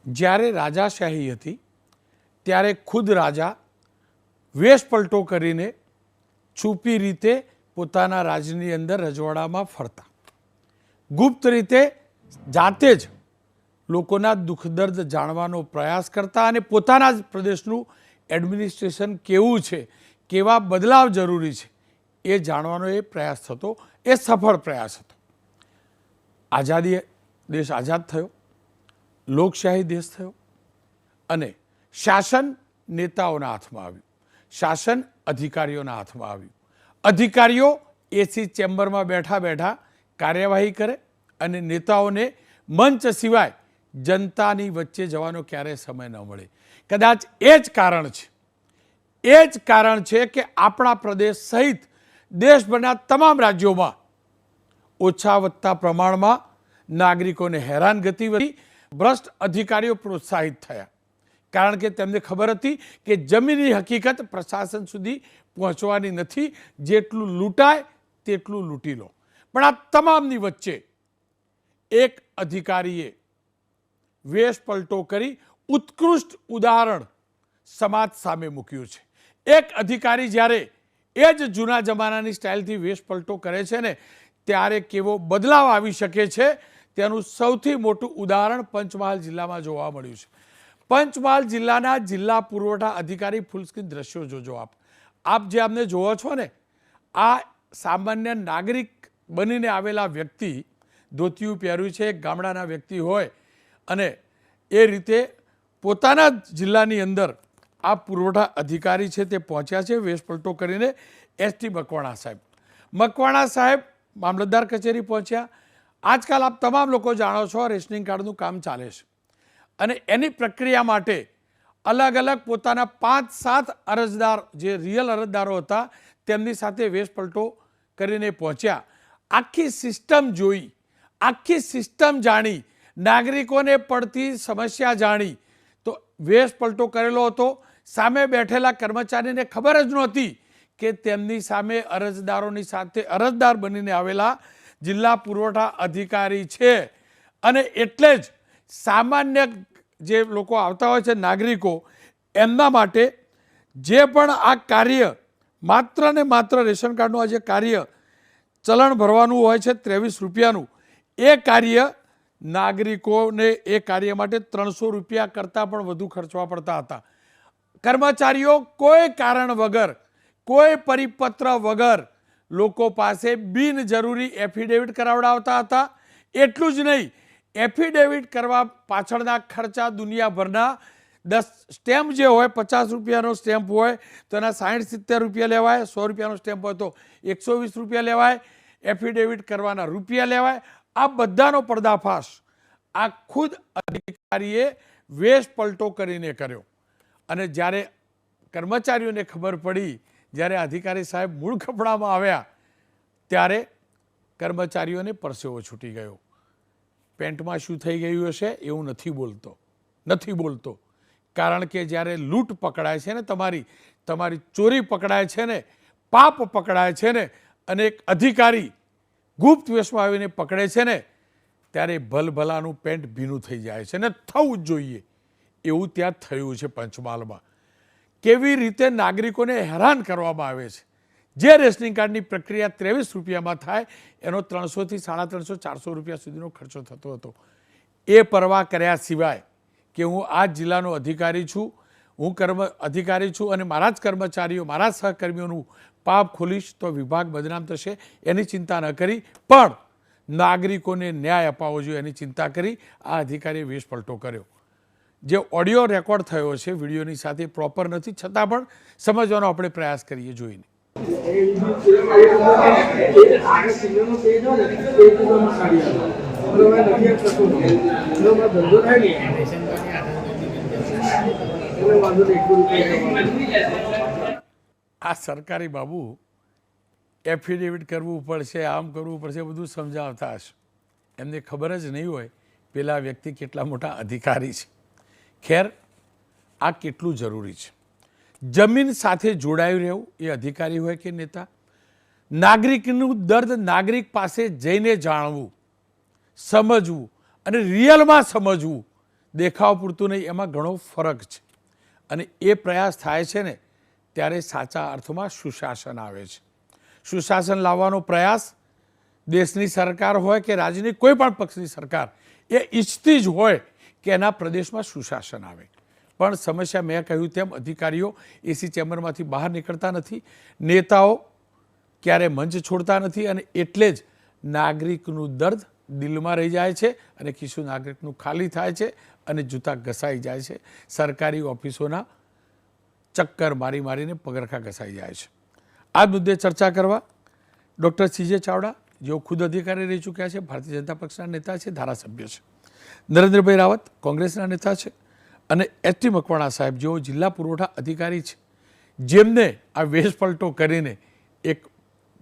જ્યારે રાજાશાહી હતી ત્યારે ખુદ રાજા વેશ પલટો કરીને છુપી રીતે પોતાના રાજની અંદર રજવાડામાં ફરતા, ગુપ્ત રીતે જાતે જ લોકોના દુઃખ દર્દ જાણવાનો પ્રયાસ કરતા અને પોતાના જ પ્રદેશનું એડમિનિસ્ટ્રેશન કેવું છે, કેવા બદલાવ જરૂરી છે એ જાણવાનો એ પ્રયાસ થતો. એ સફળ પ્રયાસ હતો. દેશ આઝાદ થયો, લોકશાહી દેશ થયો અને શાસન નેતાઓના હાથમાં આવ્યું, શાસન અધિકારીઓના હાથમાં આવ્યું. અધિકારીઓ એસી ચેમ્બરમાં બેઠા બેઠા કાર્યવાહી કરે અને નેતાઓને મંચ સિવાય જનતાની વચ્ચે જવાનો ક્યારેય સમય ન મળે. કદાચ એ જ કારણ છે કે આપણા પ્રદેશ સહિત દેશભરના તમામ રાજ્યોમાં ઓછા વત્તા પ્રમાણમાં નાગરિકોને હેરાનગતિ વધી, ભ્રષ્ટ અધિકારીઓ પ્રોત્સાહિત થયા. કારણ કે તેમને ખબર હતી કે જમીની હકીકત પ્રશાસન સુધી પહોંચવાની નથી, જેટલું લૂંટાય તેટલું લૂંટી લો. પણ આ તમામની વચ્ચે એક અધિકારીએ વેશ પલટો કરી ઉત્કૃષ્ટ ઉદાહરણ સમાજ સામે મૂક્યું છે. એક અધિકારી જ્યારે એ જ જૂના જમાનાની સ્ટાઇલથી વેશ પલટો કરે છે ને, ત્યારે કેવો બદલાવ આવી શકે છે તેનું સૌથી મોટું ઉદાહરણ પંચમહાલ જિલ્લામાં જોવા મળ્યું છે. પંચમહાલ જિલ્લાના જિલ્લા પુરવઠા અધિકારી ફૂલસ્ક્રીન દ્રશ્યો જોજો. આપ જે અમને જોવો છો ને, આ સામાન્ય નાગરિક બનીને આવેલા વ્યક્તિ, ધોતિયું પહેર્યું છે, એક ગામડાના વ્યક્તિ હોય અને એ રીતે પોતાના જિલ્લાની અંદર આ પુરવઠા અધિકારી છે તે પહોંચ્યા છે વેશ પલટો કરીને. એસટી મકવાણા સાહેબ મામલતદાર કચેરી પહોંચ્યા. આજકાલ આપ તમામ લોકો જાણો છો રેશનિંગ કાર્ડનું કામ ચાલે છે અને એની પ્રક્રિયા માટે અલગ અલગ પોતાના 5-7 અરજદાર જે રિયલ અરજદારો હતા તેમની સાથે વેશ પલટો કરીને પહોંચ્યા. આખી સિસ્ટમ જોઈ, આખી સિસ્ટમ જાણી, નાગરિકોને પડતી સમસ્યા જાણી તો વેશ પલટો કરેલો હતો. સામે બેઠેલા કર્મચારીને ખબર જ નહોતી કે તેમની સામે અરજદારોની સાથે અરજદાર બનીને આવેલા જિલ્લા પુરવઠા અધિકારી છે. અને એટલે જ સામાન્ય જે લોકો આવતા હોય છે નાગરિકો, એમના માટે જે પણ આ કાર્ય માત્ર ને માત્ર રેશન કાર્ડનું આ જે કાર્ય ચલણ ભરવાનું હોય છે 23 રૂપિયાનું, એ કાર્ય નાગરિકોને એ કાર્ય માટે 300 રૂપિયા કરતાં પણ વધુ ખર્ચવા પડતા હતા. કર્મચારીઓ કોઈ કારણ વગર, કોઈ પરિપત્ર વગર લોકો પાસે બિનજરૂરી એફિડેવિટ કરાવડાવતા હતા. એટલું જ નહીં, એફિડેવિટ કરવા પાછળના ખર્ચા દુનિયાભરના 10 સ્ટેમ્પ જે હોય, 50 રૂપિયાનો સ્ટેમ્પ હોય તો એના 60-70 રૂપિયા લેવાય, 100 રૂપિયાનો સ્ટેમ્પ હોય તો 120 રૂપિયા લેવાય, એફિડેવિટ કરવાના રૂપિયા લેવાય. આ બધાનો પર્દાફાશ આ ખુદ અધિકારીએ વેશ પલટો કરીને કર્યો. અને જ્યારે કર્મચારીઓને ખબર પડી, જ્યારે અધિકારી સાહેબ મૂળ કપડામાં આવ્યા, ત્યારે કર્મચારીઓને પરસેવો છૂટી ગયો. પેન્ટમાં શું થઈ ગયું હશે એવું નથી બોલતો. કારણ કે જ્યારે લૂંટ પકડાય છે ને, તમારી ચોરી પકડાય છે ને, પાપ પકડાય છે ને, અને એક અધિકારી ગુપ્ત વેશમાં આવીને પકડે છે ને, ત્યારે ભલભલાનું પેન્ટ ભીનું થઈ જાય છે ને થવું જ જોઈએ. એવું ત્યાં થયું છે પંચમહાલમાં. કેવી રીતે નાગરિકોને હેરાન કરવામાં આવે છે. જે રેશનિંગ કાર્ડની પ્રક્રિયા 23 રૂપિયામાં થાય એનો 300 થી 350-400 રૂપિયા સુધીનો ખર્ચો થતો હતો. એ પરવા કર્યા સિવાય કે હું આ જિલ્લાનો અધિકારી છું, હું અધિકારી છું અને મારા જ કર્મચારીઓ, મારા સહકર્મીઓનું પાપ ખોલીશ તો વિભાગ બદનામ થશે, એની ચિંતા ન કરી, પણ નાગરિકોને ન્યાય અપાવવો જોઈએ એની ચિંતા કરી આ અધિકારીએ વેશ પલટો કર્યો. જે ઓડિયો રેકોર્ડ થયો છે વિડીયોની સાથે પ્રોપર નથી, છતાં પણ સમજવાનો આપણે પ્રયાસ કરીએ જોઈને. આ સરકારી બાબુ એફિડેવિટ કરવું પડશે, આમ કરવું પડશે, બધું સમજાવતા હશે. એમને ખબર જ નહીં હોય પેલા વ્યક્તિ કેટલા મોટા અધિકારી છે. ખેર, આ કેટલું જરૂરી છે. જમીન સાથે જોડાયું રહેવું, એ અધિકારી હોય કે નેતા. નાગરિકનું દર્દ નાગરિક પાસે જઈને જાણવું, સમજવું અને રિયલમાં સમજવું, દેખાવ પૂરતું નહીં, એમાં ઘણો ફરક છે. અને એ પ્રયાસ થાય છે ને ત્યારે સાચા અર્થમાં સુશાસન આવે છે. સુશાસન લાવવાનો પ્રયાસ દેશની સરકાર હોય કે રાજ્યની કોઈ પણ પક્ષની સરકાર એ ઈચ્છતી જ હોય કે એના પ્રદેશમાં સુશાસન આવે. પણ સમસ્યા મેં કહ્યું તેમ અધિકારીઓ એસી ચેમ્બરમાંથી બહાર નીકળતા નથી, નેતાઓ ક્યારે મંચ છોડતા નથી, અને એટલે જ નાગરિકનું દર્દ દિલમાં રહી જાય છે અને ખિસ્સું નાગરિકનું ખાલી થાય છે અને જૂતા ઘસાઈ જાય છે. સરકારી ઓફિસોના ચક્કર મારી મારીને પગરખા ઘસાઈ જાય છે. આ મુદ્દે ચર્ચા કરવા ડૉક્ટર CJ ચાવડા, જેઓ ખુદ અધિકારી રહી ચૂક્યા છે, ભારતીય જનતા પક્ષના નેતા છે, ધારાસભ્ય છે, નરેન્દ્રભાઈ રાવત કોંગ્રેસના નેતા છે, અને HT મકવાણા સાહેબ જેઓ જિલ્લા પુરવઠા અધિકારી છે, જેમને આ વેશપલટો કરીને એક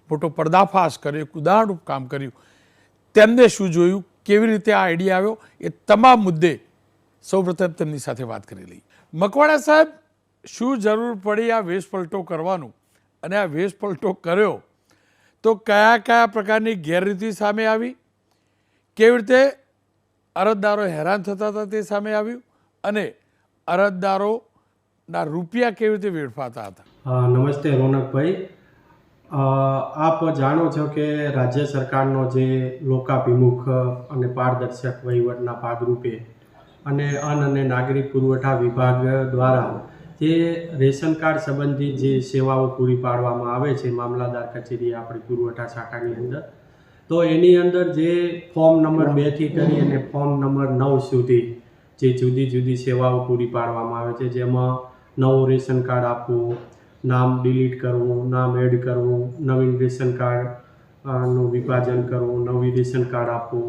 મોટો પર્દાફાશ કર્યો, એક ઉદાહરણરૂપ કામ કર્યું. તેમને શું જોયું, કેવી રીતે આ આઈડિયા આવ્યો, એ તમામ મુદ્દે સૌપ્રથમ તેમની સાથે વાત કરી લઈએ. મકવાણા સાહેબ, શું જરૂર પડી આ વેશપલટો કરવાનું, અને આ વેશપલટો કર્યો તો કયા કયા પ્રકારની ગેરરીતિ સામે આવી, કેવી રીતે અરજદારો હેરાન થતા હતા તે સામે આવ્યું, અને અરજદારોના રૂપિયા કેવી રીતે વેડફાતા હતા? નમસ્તે રોનકભાઈ, આપ જાણો છો કે રાજ્ય સરકારનો જે લોકાભિમુખ અને પારદર્શક વહીવટના ભાગરૂપે અને અન્ન અને નાગરિક પુરવઠા વિભાગ દ્વારા જે રેશન કાર્ડ સંબંધિત જે સેવાઓ પૂરી પાડવામાં આવે છે મામલાદાર કચેરી આપણી પુરવઠા શાખાની અંદર, તો એની અંદર જે ફોર્મ નંબર 2 થી કરી અને ફોર્મ નંબર 9 સુધી જે જુદી જુદી સેવાઓ પૂરી પાડવામાં આવે છે, જેમાં નવું રેશન કાર્ડ આપવું, નામ ડિલીટ કરવું, નામ એડ કરવું, નવીન રેશન કાર્ડનું વિભાજન કરવું, નવી રેશન કાર્ડ આપવું,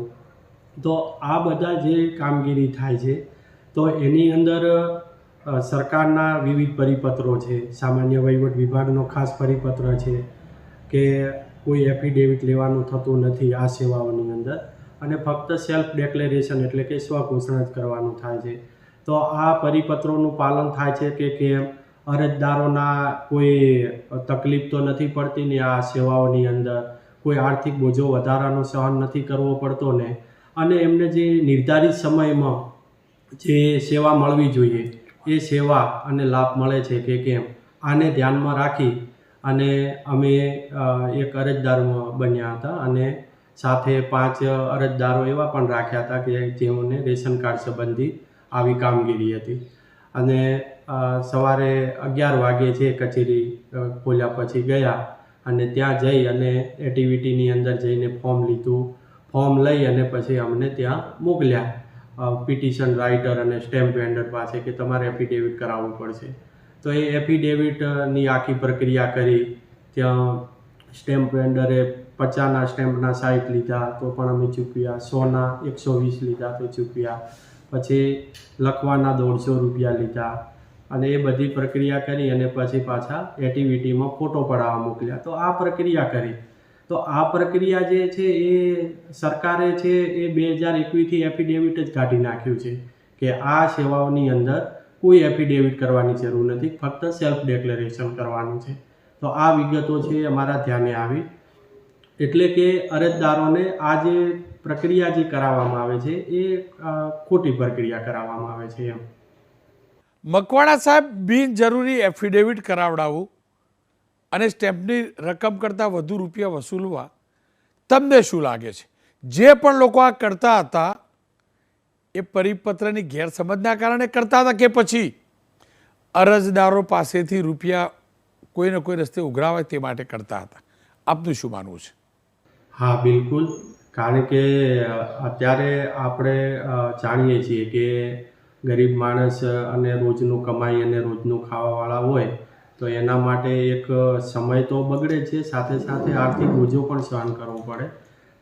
તો આ બધા જે કામગીરી થાય છે તો એની અંદર સરકારના વિવિધ પરિપત્રો છે. સામાન્ય વહીવટ વિભાગનો ખાસ પરિપત્ર છે કે કોઈ એફિડેવિટ લેવાનું થતું નથી આ સેવાઓની અંદર, અને ફક્ત સેલ્ફ ડિક્લેરેશન એટલે કે સ્વઘોષણા જ કરવાનું થાય છે. તો આ પરિપત્રોનું પાલન થાય છે કે કેમ, અરજદારોના કોઈ તકલીફ તો નથી પડતી ને, આ સેવાઓની અંદર કોઈ આર્થિક બોજો વધારાનો સહન નથી કરવો પડતો ને, અને એમને જે નિર્ધારિત સમયમાં જે સેવા મળવી જોઈએ એ સેવા અને લાભ મળે છે કે કેમ, આને ધ્યાનમાં રાખી અને અમે એક અરજદાર બન્યા હતા, અને સાથે 5 અરજદારો એવા પણ રાખ્યા હતા કે જેઓને રેશન કાર્ડ સંબંધી આવી કામગીરી હતી. અને સવારે 11 વાગે છે કચેરી ખોલ્યા પછી ગયા, અને ત્યાં જઈ અને એક્ટિવિટીની અંદર જઈને ફોર્મ લીધું, ફોર્મ લઈ અને પછી અમને ત્યાં મોકલ્યા પિટિશન રાઇટર અને સ્ટેમ્પ વેન્ડર પાસે કે તમારે એફિડેવિટ કરાવવું પડશે. તો એ એફિડેવિટની આખી પ્રક્રિયા કરી. ત્યાં સ્ટેમ્પ વેન્ડરે 50ના સ્ટેમ્પના 60 લીધા તો પણ અમે ચૂકવ્યા, 100ના 120 લીધા તો ચૂકવ્યા, પછી લખવાના 150 રૂપિયા લીધા, અને એ બધી પ્રક્રિયા કરી અને પછી પાછા એક્ટિવિટીમાં ફોટો પડાવવા મોકલ્યા. તો આ પ્રક્રિયા કરી. તો આ પ્રક્રિયા જે છે એ સરકારે છે એ 2021થી એફિડેવિટ જ કાઢી નાખ્યું છે કે આ સેવાઓની અંદર કોઈ એફિડેવિટ કરવાની જરૂર નથી, ફક્ત સેલ્ફ ડિક્લેરેશન કરવાનું છે. તો આ વિગતો છે અમારા ધ્યાને આવી, એટલે કે અરજદારોને આ જે પ્રક્રિયા જે કરાવવામાં આવે છે એ ખોટી પ્રક્રિયા કરાવવામાં આવે છે એમ. મકવાણા સાહેબ, બિનજરૂરી એફિડેવિટ કરાવડાવવું અને સ્ટેમ્પની રકમ કરતાં વધુ રૂપિયા વસૂલવા, તમને શું લાગે છે? જે પણ લોકો આ કરતા હતા એ પરિપત્રની ગેરસમજના કારણે કરતા હતા કે પછી અરજદારો પાસેથી રૂપિયા કોઈને કોઈ રસ્તે ઉઘરાવાય તે માટે કરતા હતા? આપનું શું માનવું છે? હા, બિલકુલ. કારણ કે અત્યારે આપણે જાણીએ છીએ કે ગરીબ માણસ અને રોજનું કમાઈ અને રોજનું ખાવાવાળા હોય તો એના માટે એક સમય તો બગડે છે, સાથે સાથે આર્થિક બોજો પણ સહન કરવો પડે.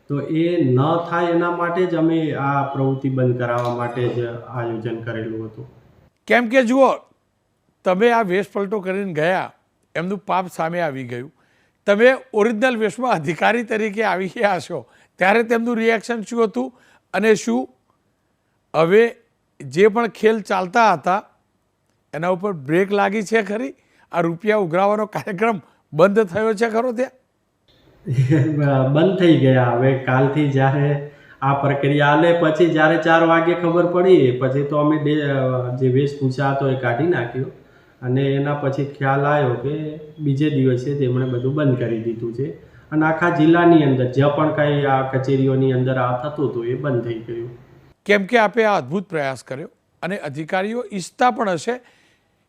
તો એ ન થાય એના માટે જ અમે આ પ્રવૃત્તિ બંધ કરાવવા માટે જ આયોજન કરેલું હતું. કેમ કે જુઓ, તમે આ વેશપલટો કરીને ગયા, એમનું પાપ સામે આવી ગયું, તમે ઓરિજિનલ વેશમાં અધિકારી તરીકે આવી ગયા છો, ત્યારે તેમનું રિએક્શન શું હતું, અને શું હવે જે પણ ખેલ ચાલતા હતા એના ઉપર બ્રેક લાગી છે ખરી? આ રૂપિયા ઉઘરાવવાનો કાર્યક્રમ બંધ થયો છે ખરો? ત્યાં બંધ થઈ ગયા. હવે કાલથી જ્યારે આ પ્રક્રિયા હાલે પછી જ્યારે 4 વાગે ખબર પડી પછી તો અમે જે વેશભૂષા હતો એ કાઢી નાખ્યો અને એના પછી ખ્યાલ આવ્યો કે બીજે દિવસે તેમણે બધું બંધ કરી દીધું છે અને આખા જિલ્લાની અંદર જે પણ કાંઈ આ કચેરીઓની અંદર આ થતું હતું એ બંધ થઈ ગયું. કેમ કે આપે આ અદ્ભુત પ્રયાસ કર્યો અને અધિકારીઓ ઈચ્છતા પણ હશે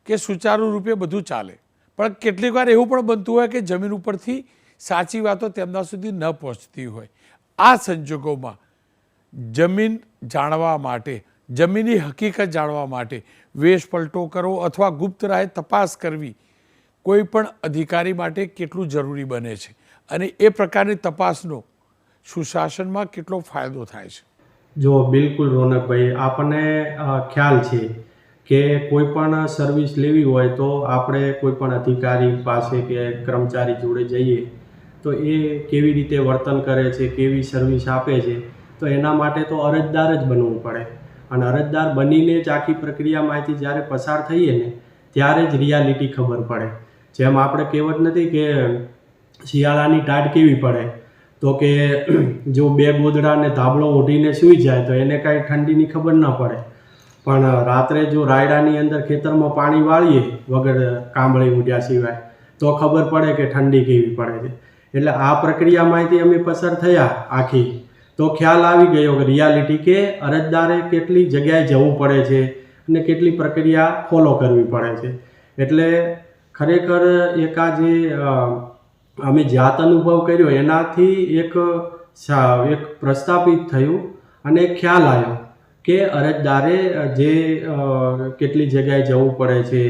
કે સુચારુ રૂપે બધું ચાલે, પણ કેટલીક વાર એવું પણ બનતું હોય કે જમીન ઉપરથી સાચી વાતો તેમના સુધી ન પહોંચતી હોય. આ સંજોગોમાં જમીન જાણવા માટે, જમીનની હકીકત જાણવા માટે વેશ પલટો કરવો અથવા ગુપ્ત રાહે તપાસ કરવી કોઈ પણ અધિકારી માટે કેટલું જરૂરી બને છે અને એ પ્રકારની તપાસનો સુશાસનમાં કેટલો ફાયદો થાય છે. જો બિલકુલ રોનકભાઈ, આપણને ખ્યાલ છે કે કોઈ પણ સર્વિસ લેવી હોય તો આપણે કોઈ પણ અધિકારી પાસે કે કર્મચારી જોડે જઈએ તો એ કેવી રીતે વર્તન કરે છે, કેવી સર્વિસ આપે છે, તો એના માટે તો અરજદાર જ બનવું પડે અને અરજદાર બનીને જ આખી પ્રક્રિયામાંથી જ્યારે પસાર થઈએ ને ત્યારે જ રિયાલિટી ખબર પડે. જેમ આપણે કહેવત નથી કે શિયાળાની ટાઢ કેવી પડે, તો કે જો 2 ગોદડા ને ધાબળો ઓઢીને સૂઈ જાય તો એને કાંઈ ઠંડીની ખબર ન પડે, પણ રાત્રે જો રાયડાની અંદર ખેતરમાં પાણી વાળીએ વગર કાંબળે ઉડ્યા સિવાય તો ખબર પડે કે ઠંડી કેવી પડે છે. એટલે આ પ્રક્રિયામાંથી અમે પસાર થયા આખી તો ખ્યાલ આવી ગયો કે રિયાલિટી કે અરજદારે કેટલી જગ્યાએ જવું પડે છે અને કેટલી પ્રક્રિયા ફોલો કરવી પડે છે. એટલે ખરેખર એક આ જે અમે જાત અનુભવ કર્યો એનાથી એક પ્રસ્થાપિત થયું અને એક ખ્યાલ આવ્યો કે અરજદારે જે કેટલી જગ્યાએ જવું પડે છે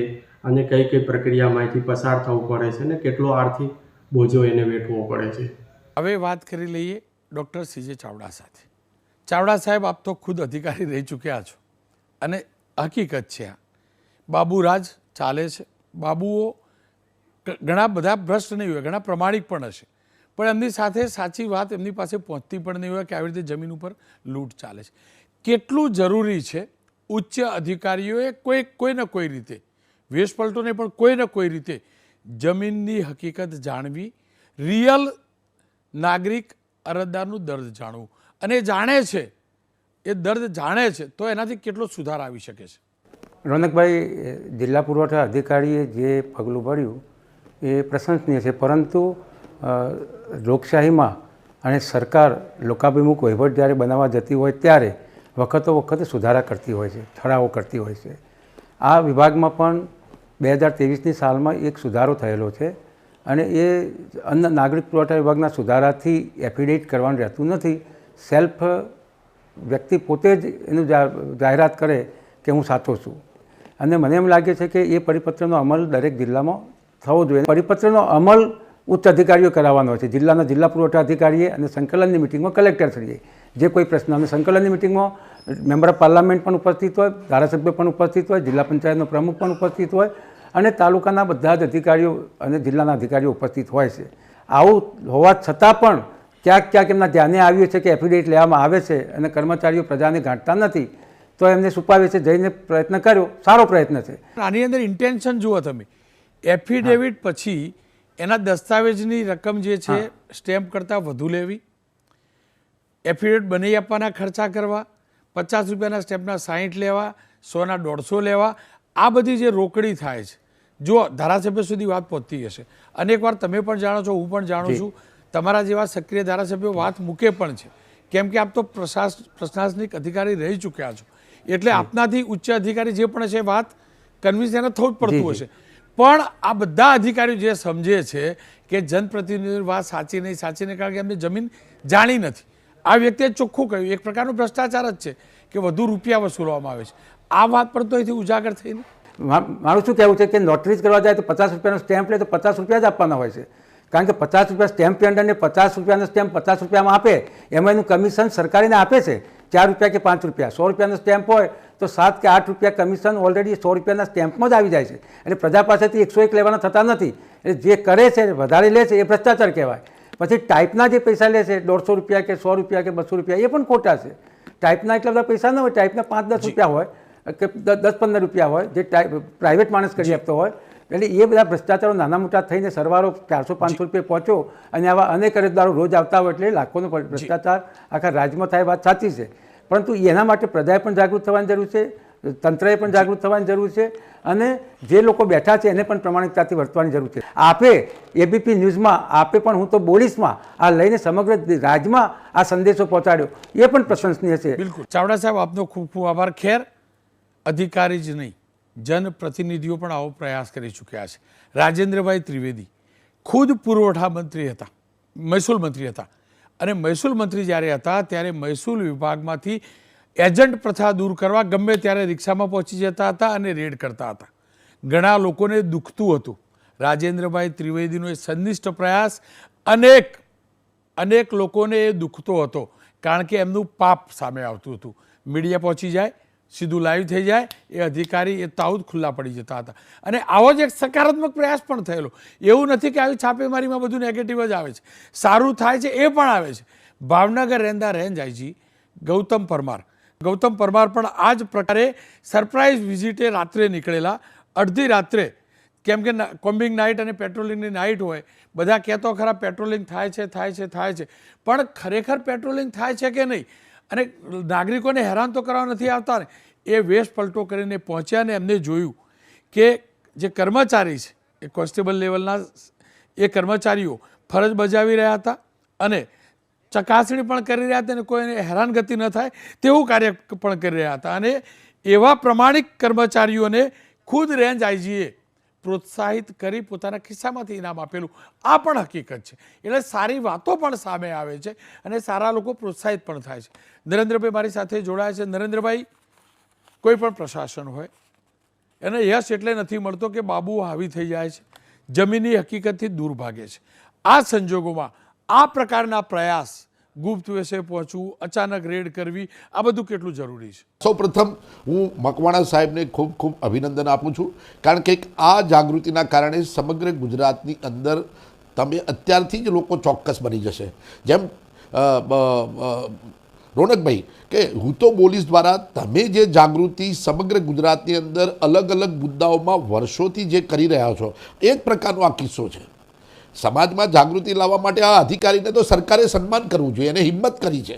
અને કઈ કઈ પ્રક્રિયામાંથી પસાર થવું પડે છે અને કેટલો આર્થિક બોજો એને વેઠવો પડે છે. હવે વાત કરી લઈએ ડૉક્ટર CJ ચાવડા સાથે. ચાવડા સાહેબ, આપ તો ખુદ અધિકારી રહી ચૂક્યા છો અને હકીકત છે આ બાબુરાજ ચાલે છે. બાબુઓ ઘણા બધા ભ્રષ્ટ નહીં હોય, ઘણા પ્રમાણિક પણ હશે, પણ એમની સાથે સાચી વાત એમની પાસે પહોંચતી પણ નહીં હોય કે આવી રીતે જમીન ઉપર લૂંટ ચાલે છે. કેટલું જરૂરી છે ઉચ્ચ અધિકારીઓએ કોઈ ને કોઈ રીતે, વેશ પલટો નહીં પણ કોઈ ને કોઈ રીતે જમીનની હકીકત જાણવી, રિયલ નાગરિક અરજદારનું દર્દ જાણવું, અને જાણે છે એ દર્દ જાણે છે તો એનાથી કેટલો સુધાર આવી શકે છે. રોનકભાઈ, જિલ્લા પુરવઠા અધિકારીએ જે પગલું ભર્યું એ પ્રશંસનીય છે, પરંતુ લોકશાહીમાં અને સરકાર લોકાભિમુખ વહીવટ જ્યારે બનાવવા જતી હોય ત્યારે વખતે સુધારા કરતી હોય છે, ઠરાવો કરતી હોય છે. આ વિભાગમાં પણ 2023ની સાલમાં એક સુધારો થયેલો છે અને એ અન્ન નાગરિક પુરવઠા વિભાગના સુધારાથી એફિડેવિટ કરવાનું રહેતું નથી. સેલ્ફ વ્યક્તિ પોતે જ એનું જાહેરાત કરે કે હું સાચો છું. અને મને એમ લાગે છે કે એ પરિપત્રનો અમલ દરેક જિલ્લામાં થવો જોઈએ. પરિપત્રનો અમલ ઉચ્ચ અધિકારીઓ કરાવવાનો હોય છે. જિલ્લાના જિલ્લા પુરવઠા અધિકારીએ અને સંકલનની મિટિંગમાં કલેક્ટરશ્રીએ જે કોઈ પ્રશ્ન, અને સંકલનની મિટિંગમાં મેમ્બર ઓફ પાર્લામેન્ટ પણ ઉપસ્થિત હોય, ધારાસભ્ય પણ ઉપસ્થિત હોય, જિલ્લા પંચાયતનો પ્રમુખ પણ ઉપસ્થિત હોય અને તાલુકાના બધા જ અધિકારીઓ અને જિલ્લાના અધિકારીઓ ઉપસ્થિત હોય છે. આવું હોવા છતાં પણ ક્યાંક એમના ધ્યાને આવ્યું છે કે એફિડેવિટ લેવામાં આવે છે અને કર્મચારીઓ પ્રજાને ગાંઠતા નથી, તો એમને છુપાવે છે. જઈને પ્રયત્ન કર્યો, સારો પ્રયત્ન છે. આની અંદર ઇન્ટેન્શન જુઓ તમે, એફિડેવિટ પછી એના દસ્તાવેજની રકમ જે છે સ્ટેમ્પ કરતાં વધુ લેવી, એફિડેવિટ બનાવી આપવાના ખર્ચા કરવા, 50 રૂપિયાના સ્ટેમ્પના 60 લેવા, 100ના 150 લેવા, આ બધી જે રોકડી થાય છે, જો ધારાસભ્ય સુધી વાત પહોંચતી હશે. અનેકવાર તમે પણ જાણો છો, હું પણ જાણું છું, તમારા જેવા સક્રિય ધારાસભ્યો વાત મૂકે પણ છે, કેમ કે આપ તો પ્રશાસનિક અધિકારી રહી ચૂક્યા છો, એટલે આપનાથી ઉચ્ચ અધિકારી જે પણ હશે વાત કન્વિન્સ એને થવું જ પડતું હશે. પણ આ બધા અધિકારીઓ જે સમજે છે કે જનપ્રતિનિધિની વાત સાચી નહીં, કારણ કે એમને જમીન જાણી નથી. આ વ્યક્તિએ ચોખ્ખું કહ્યું, એક પ્રકારનો ભ્રષ્ટાચાર જ છે કે વધુ રૂપિયા વસૂલવામાં આવે છે. આ વાત પર તો અહીંથી ઉજાગર થઈને મારું શું કહેવું છે કે નોટરી કરવા જાય તો 50 રૂપિયાનો સ્ટેમ્પ લે તો 50 રૂપિયા જ આપવાના હોય છે. કારણ કે 50 રૂપિયા સ્ટેમ્પ પેન્ડરને 50 રૂપિયાનો સ્ટેમ્પ 50 રૂપિયામાં આપે, એમાં એનું કમિશન સરકારીને આપે છે 4 રૂપિયા કે 5 રૂપિયા. 100 રૂપિયાનો સ્ટેમ્પ હોય તો 7 કે 8 રૂપિયા કમિશન ઓલરેડી 100 રૂપિયાના સ્ટેમ્પમાં જ આવી જાય છે. એટલે પ્રજા પાસેથી 101 લેવાના થતા નથી. એટલે જે કરે છે વધારે લે છે એ ભ્રષ્ટાચાર કહેવાય. પછી ટાઈપના જે પૈસા લે છે 150 રૂપિયા કે 100 રૂપિયા કે 200 રૂપિયા, એ પણ ખોટા છે. ટાઈપના એટલા બધા પૈસા ન હોય, ટાઈપના 5-10 રૂપિયા હોય કે 10-15 રૂપિયા હોય, જે પ્રાઇવેટ માણસ કરી આપતો હોય, એટલે એ બધા ભ્રષ્ટાચારો નાના મોટા થઈને સરવાળો 400-500 રૂપિયા પહોંચ્યો અને આવા અનેક અરજદારો રોજ આવતા હોય એટલે લાખોનો ભ્રષ્ટાચાર આખા રાજ્યમાં થાય વાત સાચી છે, પરંતુ એના માટે પ્રજાએ પણ જાગૃત થવાની જરૂર છે, તંત્રએ પણ જાગૃત થવાની જરૂર છે અને જે લોકો બેઠા છે એને પણ પ્રમાણિકતાથી વર્તવાની જરૂર છે. આપે એબીપી ન્યૂઝમાં આપે પણ હું તો બોલીશમાં આ લઈને સમગ્ર રાજ્યમાં આ સંદેશો પહોંચાડ્યો એ પણ પ્રશંસનીય છે. બિલકુલ. ચાવડા સાહેબ, આપનો ખૂબ ખૂબ આભાર. ખેર, અધિકારી જ નહીં, જનપ્રતિનિધિઓ પણ આવો પ્રયાસ કરી ચૂક્યા છે. રાજેન્દ્રભાઈ ત્રિવેદી ખુદ પુરવઠા મંત્રી હતા, મહેસૂલ મંત્રી હતા, અને મહેસૂલ મંત્રી જ્યારે હતા ત્યારે મહેસૂલ વિભાગમાંથી એજન્ટ પ્રથા દૂર કરવા ગમે ત્યારે રિક્ષામાં પહોંચી જતા હતા અને રેડ કરતા હતા. ઘણા લોકોને દુખતું હતું. રાજેન્દ્રભાઈ ત્રિવેદીનો એ સંનિષ્ઠ પ્રયાસ અનેક લોકોને એ દુખતો હતો, કારણ કે એમનું પાપ સામે આવતું હતું. મીડિયા પહોંચી જાય, સીધું લાઈવ થઈ જાય, એ અધિકારી એ તાઉદ ખુલ્લા પડી જતા હતા. અને આવો જ એક સકારાત્મક પ્રયાસ પણ થયેલો. એવું નથી કે આવી છાપેમારીમાં બધું નેગેટિવ જ આવે છે, સારું થાય છે એ પણ આવે છે. ભાવનગર રેન્દા રેન્જ આઈજી ગૌતમ પરમાર પણ આ જ પ્રકારે સરપ્રાઇઝ વિઝિટે રાત્રે નીકળેલા, અડધી રાત્રે, કેમ કે કોમ્બિંગ નાઇટ અને પેટ્રોલિંગની નાઇટ હોય. બધા કહેતો ખરા પેટ્રોલિંગ થાય છે, પણ ખરેખર પેટ્રોલિંગ થાય છે કે નહીં, અને નાગરિકોને હેરાન તો કરવા નથી આવતા ને. એ વેશ પલટો કરીને પહોંચ્યા ને એમને જોયું કે જે કર્મચારી છે એ કોન્સ્ટેબલ લેવલના એ કર્મચારીઓ ફરજ બજાવી રહ્યા હતા અને ચકાસણી પણ કરી રહ્યા હતા અને કોઈને હેરાનગતિ ન થાય તેવું કાર્ય પણ કરી રહ્યા હતા. અને એવા પ્રમાણિક કર્મચારીઓને ખુદ રેન્જ આઈજીએ પ્રોત્સાહિત કરી પોતાના ખિસ્સામાંથી ઇનામ આપેલું, આ પણ હકીકત છે. એટલે સારી વાતો પણ સામે આવે છે અને સારા લોકો પ્રોત્સાહિત પણ થાય છે. નરેન્દ્રભાઈ મારી સાથે જોડાયા છે. નરેન્દ્રભાઈ, કોઈ પણ પ્રશાસન હોય એને યશ એટલે નથી મળતો કે બાબુ હાવી થઈ જાય છે, જમીની હકીકતથી દૂર ભાગે છે. આ સંજોગોમાં આ પ્રકારના પ્રયાસ, ગુપ્ત વેશે પહોંચવું, અચાનક રેડ કરવી, આ બધું કેટલું જરૂરી છે? સૌપ્રથમ હું મકવાણા સાહેબને ખૂબ ખૂબ અભિનંદન આપું છું, કારણ કે આ જાગૃતિના કારણે સમગ્ર ગુજરાતની અંદર તમે અત્યારથી જ લોકો ચોક્કસ બની જશે. જેમ રોનકભાઈ કે હું તો બોલીશ દ્વારા તમે જે જાગૃતિ સમગ્ર ગુજરાતની અંદર અલગ અલગ મુદ્દાઓમાં વર્ષોથી જે કરી રહ્યા છો, એક પ્રકારનો આ કિસ્સો છે. સમાજમાં જાગૃતિ લાવવા માટે આ અધિકારીને તો સરકારે સન્માન કરવું જોઈએ, એને હિંમત કરી છે.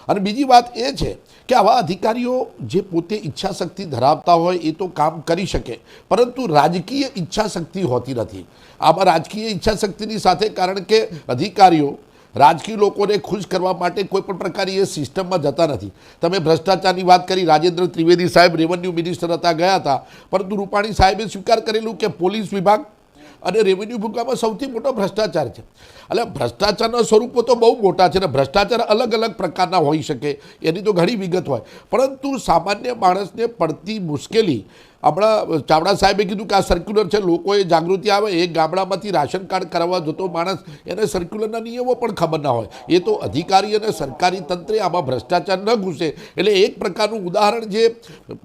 અને બીજી વાત એ છે કે આવા અધિકારીઓ જે પોતે ઈચ્છાશક્તિ ધરાવતા હોય એ તો કામ કરી શકે, પરંતુ રાજકીય ઈચ્છાશક્તિ હોતી નથી. આમાં રાજકીય ઈચ્છાશક્તિની સાથે, કારણ કે અધિકારીઓ રાજકીય લોકોને ખુશ કરવા માટે કોઈ પણ પ્રકારની એ સિસ્ટમમાં જતા નથી. તમે ભ્રષ્ટાચારની વાત કરી, રાજેન્દ્ર ત્રિવેદી સાહેબ રેવન્યુ મિનિસ્ટર હતા, ગયા હતા, પરંતુ રૂપાણી સાહેબે સ્વીકાર કરેલું કે પોલીસ વિભાગ અને રેવન્યુ વિભાગમાં સૌથી મોટો ભ્રષ્ટાચાર છે. એટલે ભ્રષ્ટાચારના સ્વરૂપો તો બહુ મોટા છે ને ભ્રષ્ટાચાર અલગ અલગ પ્રકારના હોઈ શકે, એની તો ઘણી વિગત હોય, પરંતુ સામાન્ય માણસને પડતી મુશ્કેલી, હમણાં ચાવડા સાહેબે કીધું કે આ સર્ક્યુલર છે, લોકોએ જાગૃતિ આવે. એ ગામડામાંથી રાશન કાર્ડ કરાવવા જતો માણસ, એને સર્ક્યુલરના નિયમો પણ ખબર ના હોય. એ તો અધિકારી અને સરકારી તંત્રે આમાં ભ્રષ્ટાચાર ન ઘૂસે. એટલે એક પ્રકારનું ઉદાહરણ જે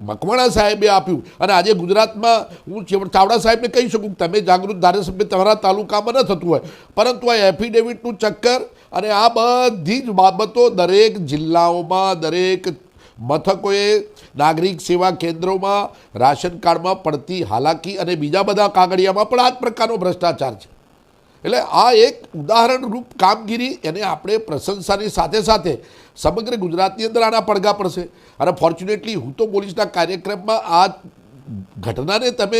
મકવાણા સાહેબે આપ્યું, અને આજે ગુજરાતમાં હું ચાવડા સાહેબને કહી શકું કે તમે જાગૃત ધારાસભ્ય તમારા તાલુકામાં ન થતું હોય, પરંતુ આ એફિડેવિટનું ચક્કર અને આ બધી જ બાબતો દરેક જિલ્લાઓમાં, દરેક મથકોએ, નાગરિક સેવા કેન્દ્રોમાં, રાશન કાર્ડમાં પડતી હાલાકી અને બીજા બધા કાગળિયામાં પણ આ જ પ્રકારનો ભ્રષ્ટાચાર છે. એટલે આ એક ઉદાહરણરૂપ કામગીરી, એને આપણે પ્રશંસાની સાથે સાથે સમગ્ર ગુજરાતની અંદર આના પડઘા પડશે. અને ફોર્ચ્યુનેટલી હું તો પોલીસના કાર્યક્રમમાં આ ઘટનાને તમે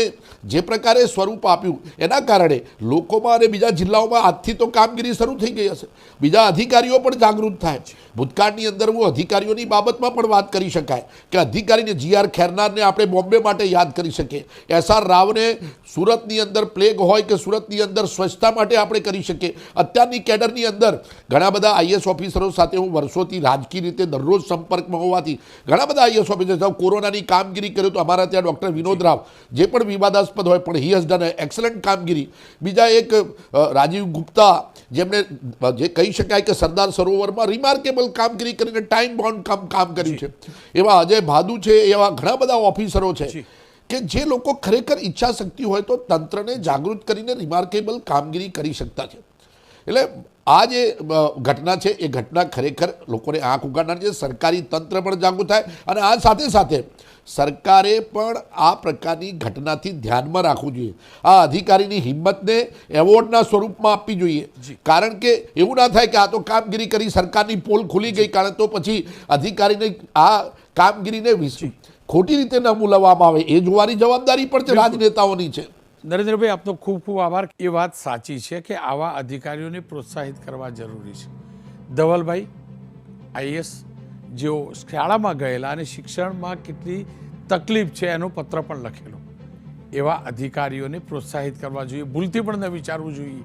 જે પ્રકારે સ્વરૂપ આપ્યું એના કારણે લોકોમાં અને બીજા જિલ્લાઓમાં આજથી તો કામગીરી શરૂ થઈ ગઈ હશે. બીજા અધિકારીઓ પણ જાગૃત થાય. ભૂતકાળની અંદર હું અધિકારીઓની બાબતમાં પણ વાત કરી શકાય કે અધિકારીને GR ખેરનારને આપણે બોમ્બે માટે યાદ કરી શકીએ, SR રાવને સુરતની અંદર પ્લેગ હોય કે સુરતની અંદર સ્વચ્છતા માટે આપણે કરી શકીએ. અત્યારની કેડરની અંદર ઘણા બધા IS ઓફિસરો સાથે હું વર્ષોથી રાજકીય રીતે દરરોજ સંપર્કમાં હોવાથી ઘણા બધા IS ઓફિસરો, કોરોનાની કામગીરી કર્યું તો અમારા ત્યાં ડૉક્ટર વિનોદ રાવ, જે પણ વિવાદાસ્પદ હોય પણ હી હેઝ ડન એક્સલન્ટ કામગીરી. બીજા એક રાજીવ ગુપ્તા, જેમણે જે કહી શકાય કે સરદાર સરોવરમાં રિમાર્કેબલ કામગીરી કરીને ટાઈમ બાઉન્ડ કામ કર્યું છે. એવા અજય ભાદુ છે, એવા ઘણા બધા ઓફિસરો છે કે જે લોકો ખરેખર ઈચ્છા શક્તિ હોય તો તંત્રને જાગૃત કરીને રિમાર્કેબલ કામગીરી કરી શકતા છે. એટલે આ જે ઘટના છે એ ઘટના ખરેખર લોકોને આંખ ઉગાડનાર છે. સરકારી તંત્ર પણ જાગૃત થાય અને આ સાથે સાથે સરકારે પણ આ પ્રકારની ઘટનાથી ધ્યાનમાં રાખવું જોઈએ. આ અધિકારીની હિંમતને એવોર્ડના સ્વરૂપમાં આપવી જોઈએ. કારણ કે એવું ના થાય કે આ તો કામગીરી કરી, સરકારની પોલ ખુલી ગઈ, કારણ તો પછી અધિકારીને આ કામગીરીને ખોટી રીતે ન બોલાવવામાં આવે એ જોવાની જવાબદારી પણ છે રાજનેતાઓની છે. નરેન્દ્રભાઈ, આપનો ખૂબ ખૂબ આભાર. એ વાત સાચી છે કે આવા અધિકારીઓને પ્રોત્સાહિત કરવા જરૂરી છે. ધવલભાઈ આઈએસ, જેઓ શાળામાં ગયેલા અને શિક્ષણમાં કેટલી તકલીફ છે એનો પત્ર પણ લખેલો, એવા અધિકારીઓને પ્રોત્સાહિત કરવા જોઈએ. ભૂલથી પણ ન વિચારવું જોઈએ,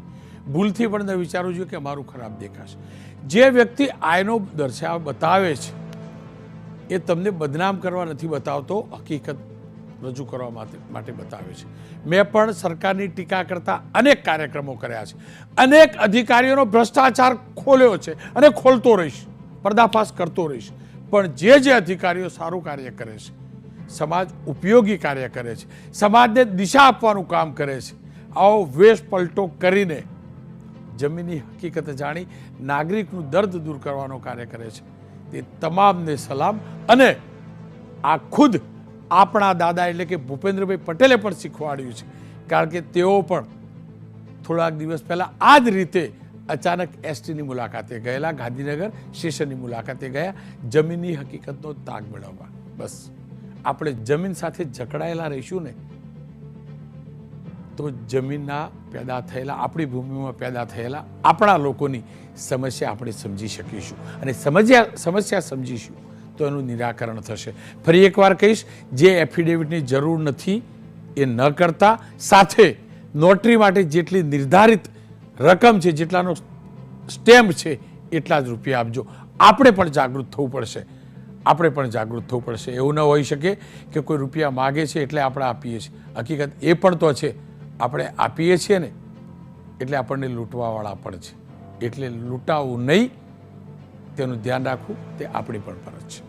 ભૂલથી પણ ન વિચારવું જોઈએ કે મારું ખરાબ દેખાશે. જે વ્યક્તિ આયનો દર્શાવ બતાવે છે એ તમને બદનામ કરવા નથી બતાવતો, હકીકત રજૂ કરવા માટે બતાવે છે. મેં પણ સરકારની ટીકા કરતા અનેક કાર્યક્રમો કર્યા છે, અનેક અધિકારીઓનો ભ્રષ્ટાચાર ખોલ્યો છે અને ખોલતો રહીશ, પર્દાફાશ કરતો રહીશ. પણ જે અધિકારીઓ સારું કાર્ય કરે છે, સમાજ ઉપયોગી કાર્ય કરે છે, સમાજને દિશા આપવાનું કામ કરે છે, આવો વેશ પલટો કરીને જમીનની હકીકત જાણી નાગરિકનું દર્દ દૂર કરવાનો કાર્ય કરે છે, તે તમામને સલામ. અને આ ખુદ આપણા દાદા એટલે કે ભૂપેન્દ્રભાઈ પટેલે પણ શીખવાડ્યું છે, કારણ કે તેઓ પણ થોડાક દિવસ પહેલાં આ જ રીતે અચાનક એસટીની મુલાકાતે ગયેલા, ગાંધીનગર સ્ટેશનની મુલાકાતે ગયા, જમીનની હકીકતનો તાગ મેળવવા. બસ આપણે જમીન સાથે જકડાયેલા રહીશું ને તો જમીનના પેદા થયેલા, આપણી ભૂમિમાં પેદા થયેલા આપણા લોકોની સમસ્યા આપણે સમજી શકીશું, અને સમસ્યા સમજીશું તો એનું નિરાકરણ થશે. ફરી એકવાર કહીશ, જે એફિડેવિટની જરૂર નથી એ ન કરતા, સાથે નોટરી માટે જેટલી નિર્ધારિત રકમ છે, જેટલાનો સ્ટેમ્પ છે, એટલા જ રૂપિયા આપજો. આપણે પણ જાગૃત થવું પડશે, આપણે પણ જાગૃત થવું પડશે. એવું ન હોઈ શકે કે કોઈ રૂપિયા માગે છે એટલે આપણે આપીએ છીએ. હકીકત એ પણ તો છે, આપણે આપીએ છીએ ને એટલે આપણને લૂંટવાવાળા પણ છે, એટલે લૂંટાવું નહીં, તેનું ધ્યાન રાખવું તે આપણી પણ ફરજ છે.